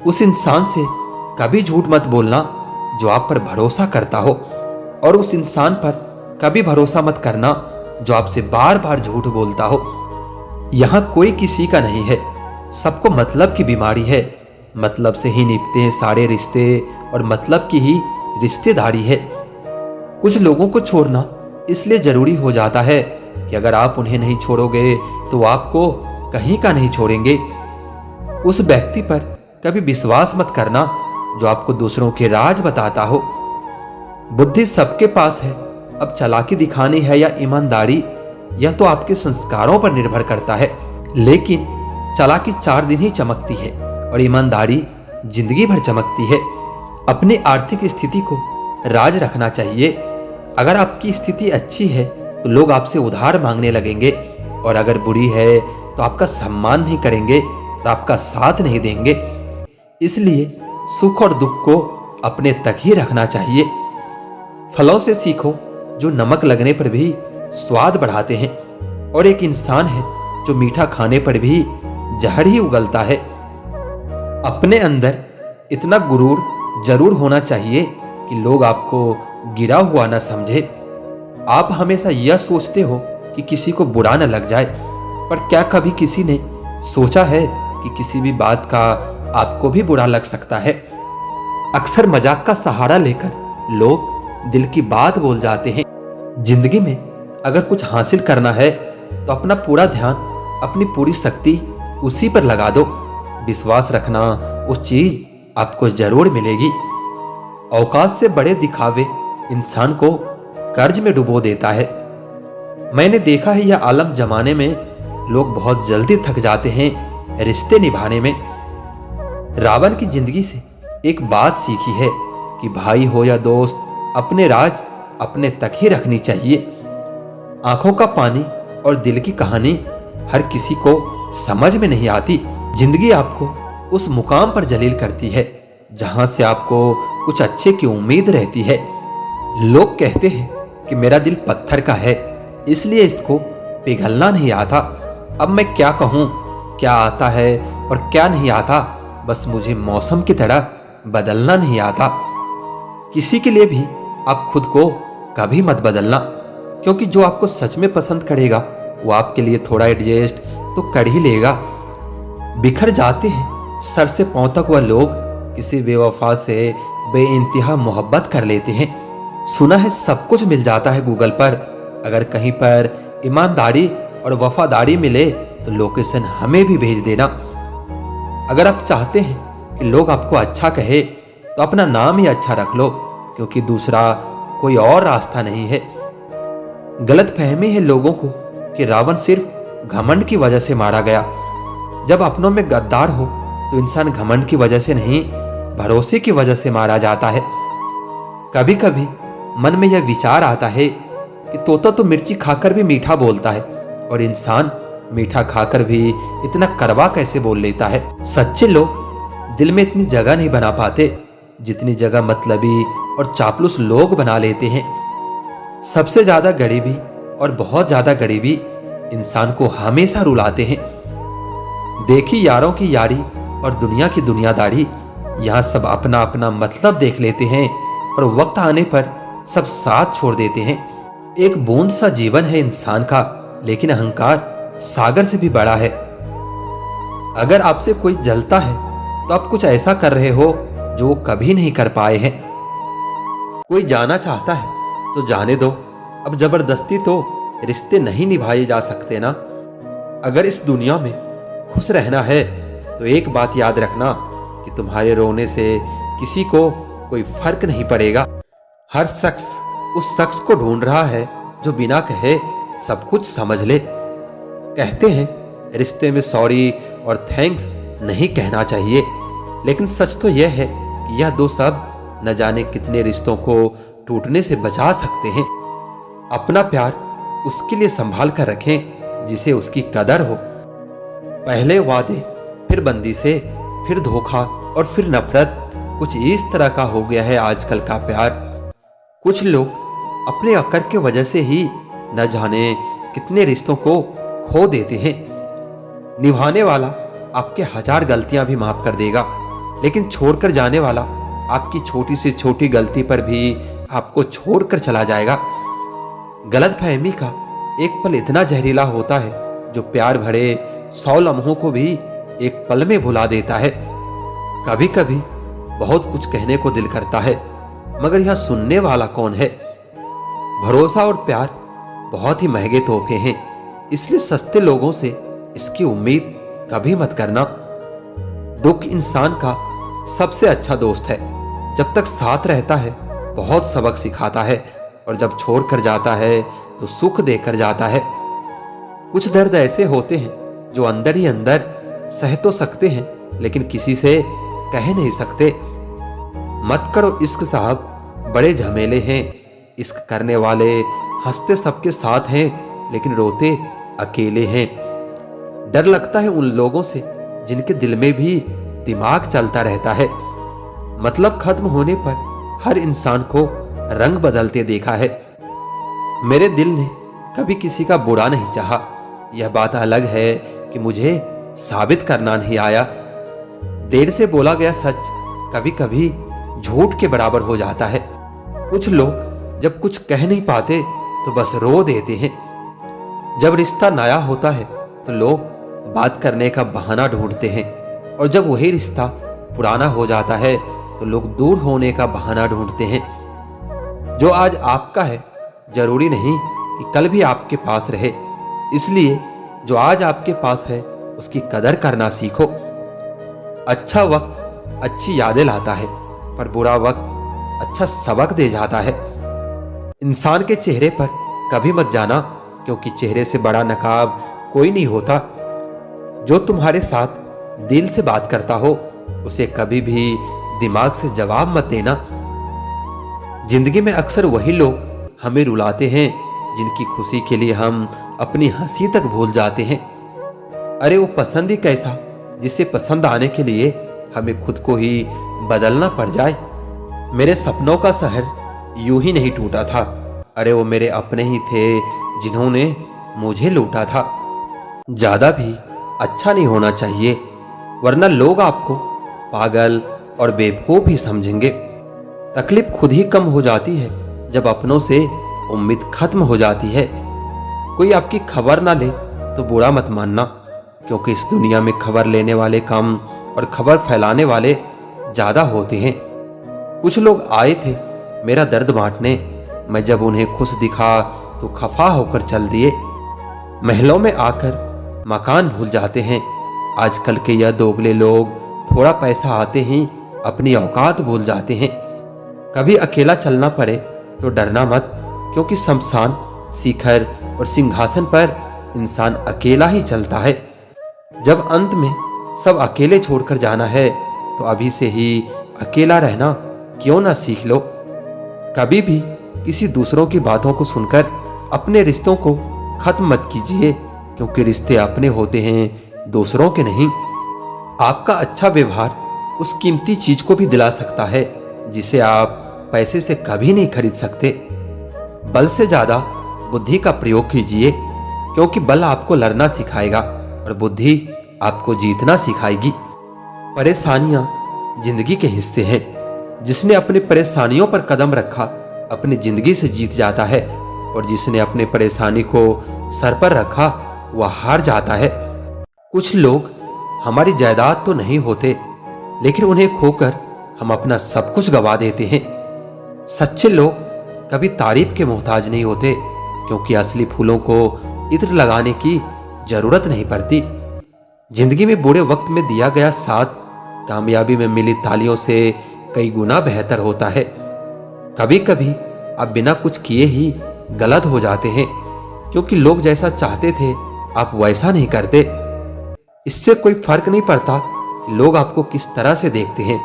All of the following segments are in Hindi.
उस इंसान से कभी झूठ मत बोलना जो आप पर भरोसा करता हो, और उस इंसान पर कभी भरोसा मत करना जो आपसे बार बार झूठ बोलता हो। यहां कोई किसी का नहीं है, सबको मतलब की बीमारी है। मतलब से ही निभते हैं सारे रिश्ते, और मतलब की ही रिश्तेदारी है। कुछ लोगों को छोड़ना इसलिए जरूरी हो जाता है कि अगर आप उन्हें नहीं छोड़ोगे तो आपको कहीं का नहीं छोड़ेंगे। उस व्यक्ति पर कभी विश्वास मत करना जो आपको दूसरों के राज बताता हो। बुद्धि सबके पास है, अब चालाकी दिखानी है या ईमानदारी, यह तो आपके संस्कारों पर निर्भर करता है। लेकिन चालाकी 4 दिन ही चमकती है और ईमानदारी जिंदगी भर चमकती है। अपनी आर्थिक स्थिति को राज रखना चाहिए। अगर आपकी स्थिति अच्छी है तो लोग आपसे उधार मांगने लगेंगे, और अगर बुरी है तो आपका सम्मान नहीं करेंगे और आपका साथ नहीं देंगे। इसलिए सुख और दुख को अपने तक ही रखना चाहिए। फलों से सीखो जो नमक लगने पर भी स्वाद बढ़ाते हैं, और एक इंसान है जो मीठा खाने पर भी जहर ही उगलता है। अपने अंदर इतना गुरूर जरूर होना चाहिए कि लोग आपको गिरा हुआ न समझे। आप हमेशा यह सोचते हो कि किसी को बुरा न लग जाए, पर क्या कभी किसी ने सोचा है कि किसी भी बात का आपको भी बुरा लग सकता है। अक्सर मजाक का सहारा लेकर लोग दिल की बात बोल जाते हैं। जिंदगी में अगर कुछ हासिल करना है तो अपना पूरा ध्यान, अपनी पूरी शक्ति उसी पर लगा दो। विश्वास रखना उस चीज आपको जरूर मिलेगी। औकात से बड़े दिखावे इंसान को कर्ज में डुबो देता है। मैंने देखा है यह आलम जमाने में लोग बहुत जल्दी थक जाते हैं रिश्ते निभाने में। रावण की जिंदगी से एक बात सीखी है कि भाई हो या दोस्त, अपने राज अपने तक ही रखनी चाहिए। आंखों का पानी और दिल की कहानी हर किसी को समझ में नहीं आती। जिंदगी आपको उस मुकाम पर जलील करती है जहां से आपको कुछ अच्छे की उम्मीद रहती है। लोग कहते हैं कि मेरा दिल पत्थर का है, इसलिए इसको पिघलना नहीं आता। अब मैं क्या कहूं, क्या आता है और क्या नहीं आता, बस मुझे मौसम की तरह बदलना नहीं आता। किसी के लिए भी आप खुद को कभी मत बदलना, क्योंकि जो आपको सच में पसंद करेगा वो आपके लिए थोड़ा एडजस्ट तो कर ही लेगा। बिखर जाते हैं सर से पांव तक वह लोग किसी बेवफा से बेइंतहा मोहब्बत कर लेते हैं। सुना है सब कुछ मिल जाता है गूगल पर, अगर कहीं पर ईमानदारी और वफादारी मिले तो लोकेशन हमें भी भेज देना। अगर आप चाहते हैं कि लोग आपको अच्छा कहे तो अपना नाम ही अच्छा रख लो, क्योंकि दूसरा कोई और रास्ता नहीं है। गलत फहमी है लोगों को कि रावण सिर्फ घमंड की वजह से मारा गया। जब अपनों में गद्दार हो तो इंसान घमंड की वजह से नहीं, भरोसे की वजह से मारा जाता है। कभी कभी मन में यह विचार आता है कि तोता तो मिर्ची खाकर भी मीठा बोलता है, और इंसान मीठा खाकर भी इतना कड़वा कैसे बोल लेता है। सच्चे लोग दिल में इतनी जगह नहीं बना पाते जितनी जगह मतलबी और चापलूस लोग बना लेते हैं। सबसे ज्यादा गरीबी और बहुत ज्यादा गरीबी इंसान को हमेशा रुलाते हैं। देखी यारों की यारी और दुनिया की दुनियादारी, यहाँ सब अपना अपना मतलब देख लेते हैं और वक्त आने पर सब साथ छोड़ देते हैं। एक बूंद सा जीवन है इंसान का, लेकिन अहंकार सागर से भी बड़ा है। अगर आपसे कोई जलता है तो आप कुछ ऐसा कर रहे हो जो वो कभी नहीं कर पाए हैं। कोई जाना चाहता है तो जाने दो, अब जबरदस्ती तो रिश्ते नहीं निभाए जा सकते ना। अगर इस दुनिया में खुश रहना है तो एक बात याद रखना कि तुम्हारे रोने से किसी को कोई फर्क नहीं पड़ेगा। हर शख्स उस शख्स को ढूंढ रहा है जो बिना कहे सब कुछ समझ ले। कहते हैं रिश्ते में सॉरी और थैंक्स नहीं कहना चाहिए, लेकिन सच तो यह है कि यह दो शब्द न जाने कितने रिश्तों को टूटने से बचा सकते हैं। अपना प्यार उसके लिए संभाल कर रखें जिसे उसकी कदर हो। पहले वादे, फिर बंदी से, फिर धोखा और फिर नफरत, कुछ इस तरह का हो गया है आजकल का प्यार। कुछ लोग अपने अक्कर के वजह से ही न जाने कितने रिश्तों को खो देते हैं। निभाने वाला आपके 1000 गलतियां भी माफ कर देगा, लेकिन छोड़कर जाने वाला आपकी छोटी से छोटी गलती पर भी आपको छोड़कर चला जाएगा। गलतफहमी का एक पल इतना जहरीला होता है जो प्यार भरे 100 लम्हों को भी एक पल में भुला देता है। कभी कभी बहुत कुछ कहने को दिल करता है, मगर यह सुनने वाला कौन है? भरोसा और प्यार बहुत ही महंगे तोहफे हैं, इसलिए सस्ते लोगों से इसकी उम्मीद कभी मत करना। दुख इंसान का सबसे अच्छा दोस्त है। जब तक साथ रहता है बहुत सबक सिखाता है, और जब छोड़ कर जाता है तो सुख देकर जाता है। कुछ दर्द ऐसे होते हैं जो अंदर ही अंदर सह तो सकते हैं, लेकिन किसी से कह नहीं सकते। मत करो इश्क साहब, बड़े झमेले हैं। इश्क करने वाले हंसते सबके साथ हैं, लेकिन रोते अकेले हैं। डर लगता है उन लोगों से जिनके दिल में भी दिमाग चलता रहता है। मतलब खत्म होने पर हर इंसान को रंग बदलते देखा है। मेरे दिल ने कभी किसी का बुरा नहीं चाहा। यह बात अलग है कि मुझे साबित करना नहीं आया। देर से बोला गया सच कभी कभी झूठ के बराबर हो जाता है। कुछ लोग जब कुछ कह नहीं पाते तो बस रो देते हैं। जब रिश्ता नया होता है तो लोग बात करने का बहाना ढूंढते हैं, और जब वही रिश्ता पुराना हो जाता है तो लोग दूर होने का बहाना ढूंढते हैं। जो आज आपका है जरूरी नहीं कि कल भी आपके पास रहे, इसलिए जो आज आपके पास है उसकी कदर करना सीखो। अच्छा वक्त अच्छी यादें लाता है, पर बुरा वक्त अच्छा सबक दे जाता है। इंसान के चेहरे पर कभी मत जाना, क्योंकि चेहरे से बड़ा नकाब कोई नहीं होता। जो तुम्हारे साथ दिल से बात करता हो उसे कभी भी दिमाग से जवाब मत देना। जिंदगी में अक्सर वही लोग हमें रुलाते हैं जिनकी खुशी के लिए हम अपनी हंसी तक भूल जाते हैं। अरे वो पसंद ही कैसा जिसे पसंद आने के लिए हमें खुद को ही बदलना पड़ जाए। मेरे सपनों का शहर यूं ही नहीं टूटा था। अरे वो मेरे अपने ही थे जिन्होंने मुझे लूटा था। ज्यादा भी अच्छा नहीं होना चाहिए, वरना लोग आपको पागल और बेवकूफ ही समझेंगे। तकलीफ खुद ही कम हो जाती है जब अपनों से उम्मीद खत्म हो जाती है। कोई आपकी खबर ना ले तो बुरा मत मानना, क्योंकि इस दुनिया में खबर लेने वाले कम और खबर फैलाने वाले ज्यादा होते हैं। कुछ लोग आए थे मेरा दर्द बांटने, मैं जब उन्हें खुश दिखा तो खफा होकर चल दिए। महलों में आकर मकान भूल जाते हैं। आजकल के यह दोगले लोग थोड़ा पैसा आते ही अपनी औकात भूल जाते हैं। कभी अकेला चलना पड़े तो डरना मत, क्योंकि शमशान, शिखर और सिंहासन पर इंसान अकेला ही चलता है। जब अंत में सब अकेले छोड़कर जाना है तो अभी से ही अकेला रहना क्यों ना सीख लो। कभी भी किसी दूसरों की बातों को सुनकर अपने रिश्तों को खत्म मत कीजिए, क्योंकि रिश्ते अपने होते हैं, दूसरों के नहीं। आपका अच्छा व्यवहार उस कीमती चीज को भी दिला सकता है जिसे आप पैसे से कभी नहीं खरीद सकते। बल से ज्यादा बुद्धि का प्रयोग कीजिए, क्योंकि बल आपको लड़ना सिखाएगा और बुद्धि आपको जीतना सिखाएगी। परेशानियां जिंदगी के हिस्से हैं। जिसने अपनी परेशानियों पर कदम रखा अपनी जिंदगी से जीत जाता है, और जिसने अपनी परेशानी को सर पर रखा वह हार जाता है। कुछ लोग हमारी जायदाद तो नहीं होते, लेकिन उन्हें खोकर हम अपना सब कुछ गवा देते हैं। सच्चे लोग कभी तारीफ के मोहताज नहीं होते, क्योंकि असली फूलों को इत्र लगाने की जरूरत नहीं पड़ती। जिंदगी में बुरे वक्त में दिया गया साथ कामयाबी में मिली तालियों से कई गुना बेहतर होता है। कभी कभी आप बिना कुछ किए ही गलत हो जाते हैं, क्योंकि लोग जैसा चाहते थे आप वैसा नहीं करते। इससे कोई फर्क नहीं पड़ता कि लोग आपको किस तरह से देखते हैं,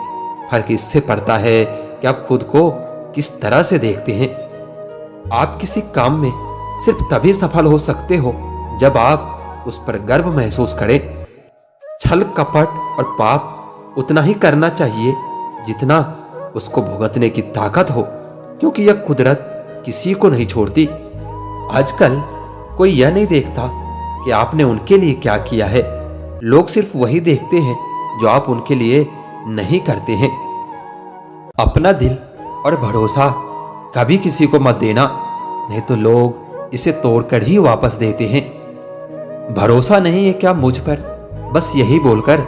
फर्क इससे पड़ता है कि आप खुद को किस तरह से देखते हैं। आप किसी काम में सिर्फ तभी सफल हो सकते हो जब आप उस पर गर्व महसूस करें। छल, कपट और पाप उतना ही करना चाहिए जितना उसको भुगतने की ताकत हो, क्योंकि यह कुदरत किसी को नहीं छोड़ती। आजकल कोई यह नहीं देखता कि आपने उनके लिए क्या किया है। लोग सिर्फ वही देखते हैं जो आप उनके लिए नहीं करते हैं। अपना दिल और भरोसा कभी किसी को मत देना, नहीं तो लोग इसे तोड़कर ही वापस देते हैं। भरोसा नहीं है क्या मुझ पर, बस यही बोलकर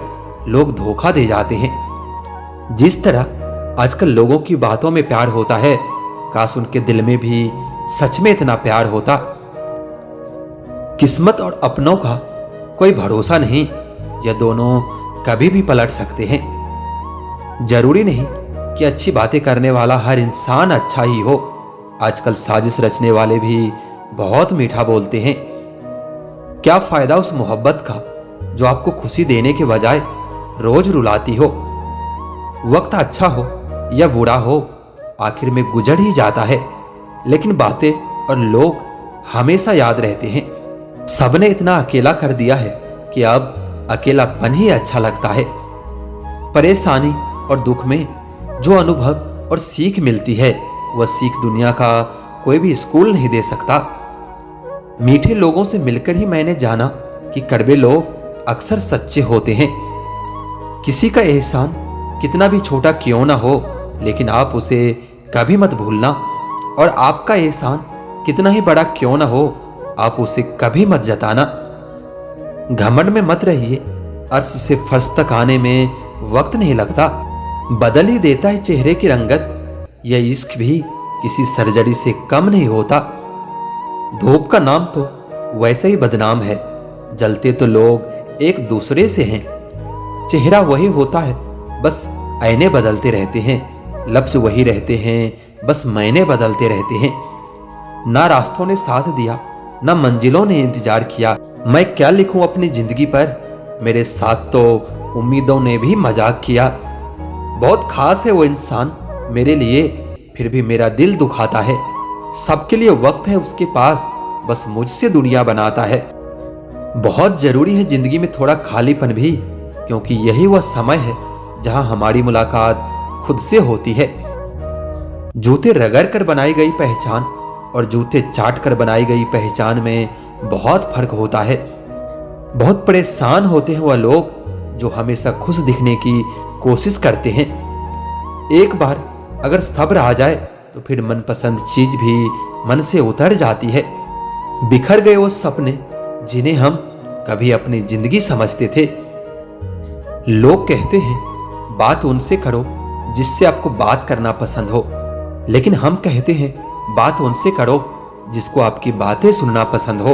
लोग धोखा दे जाते हैं। जिस तरह आजकल लोगों की बातों में प्यार होता है, काश उनके दिल में भी सच में इतना प्यार होता। किस्मत और अपनों का कोई भरोसा नहीं, यह दोनों कभी भी पलट सकते हैं। जरूरी नहीं कि अच्छी बातें करने वाला हर इंसान अच्छा ही हो। आजकल साजिश रचने वाले भी बहुत मीठा बोलते हैं। क्या फायदा उस मोहब्बत का जो आपको खुशी देने के बजाय रोज रुलाती हो। वक्त अच्छा हो या बुरा हो, आखिर में गुजर ही जाता है, लेकिन बातें और लोग हमेशा याद रहते हैं। सबने इतना अकेला कर दिया है कि अब अकेलापन ही अच्छा लगता है। परेशानी और दुख में जो अनुभव और सीख मिलती है, वह सीख दुनिया का कोई भी स्कूल नहीं दे सकता। मीठे लोगों से मिलकर ही मैंने जाना कि कड़वे लोग अक्सर सच्चे होते हैं। किसी का एहसान कितना भी छोटा क्यों ना हो, लेकिन आप उसे कभी मत भूलना, और आपका एहसान कितना ही बड़ा क्यों ना हो, आप उसे कभी मत जताना। घमंड में मत रहिए, अर्श से फर्श तक आने में वक्त नहीं लगता, बदल ही देता है चेहरे की रंगत। यह इश्क भी किसी सर्जरी से कम नहीं होता। धूप का नाम तो वैसे ही बदनाम है, जलते तो लोग एक दूसरे से हैं। चेहरा वही होता है, बस आईने बदलते रहते हैं। लफ्ज वही रहते हैं, बस मायने बदलते रहते हैं। ना रास्तों ने साथ दिया, ना मंजिलों ने इंतजार किया। मैं क्या लिखूं अपनी जिंदगी पर, मेरे साथ तो उम्मीदों ने भी मजाक किया। बहुत खास है वो इंसान मेरे लिए, फिर भी मेरा दिल दुखाता है। सबके लिए वक्त है उसके पास, बस मुझसे दुनिया बनाता है। बहुत जरूरी है जिंदगी में थोड़ा खालीपन भी, क्योंकि यही वह समय है जहां हमारी मुलाकात खुद से होती है। जूते रगड़ कर बनाई गई पहचान और जूते चाट कर बनाई गई पहचान में बहुत फर्क होता है। बहुत परेशान होते हैं वह लोग जो हमेशा खुश दिखने की कोशिश करते हैं। एक बार अगर सब्र आ जाए तो फिर मनपसंद चीज भी मन से उतर जाती है। बिखर गए वो सपने जिन्हें हम कभी अपनी जिंदगी समझते थे। लोग कहते हैं बात उनसे करो जिससे आपको बात करना पसंद हो, लेकिन हम कहते हैं बात उनसे करो जिसको आपकी बातें सुनना पसंद हो।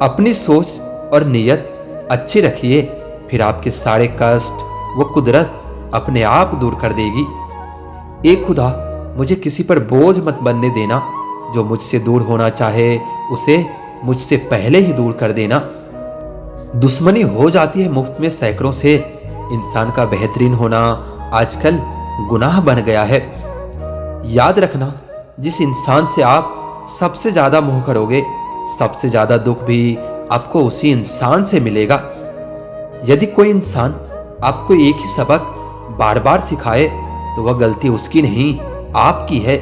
अपनी सोच और नीयत अच्छी रखिए, फिर आपके सारे कष्ट वो कुदरत अपने आप दूर कर देगी। ए खुदा, मुझे किसी पर बोझ मत बनने देना। जो मुझसे दूर होना चाहे उसे मुझसे पहले ही दूर कर देना। दुश्मनी हो जाती है मुफ्त में सैकड़ों से। इंसान का बेहतरीन होना आजकल गुनाह बन गया है। याद रखना, जिस इंसान से आप सबसे ज्यादा मोह करोगे, सबसे ज्यादा दुख भी आपको उसी इंसान से मिलेगा। यदि कोई इंसान आपको एक ही सबक बार बार सिखाए तो वह गलती उसकी नहीं आपकी है।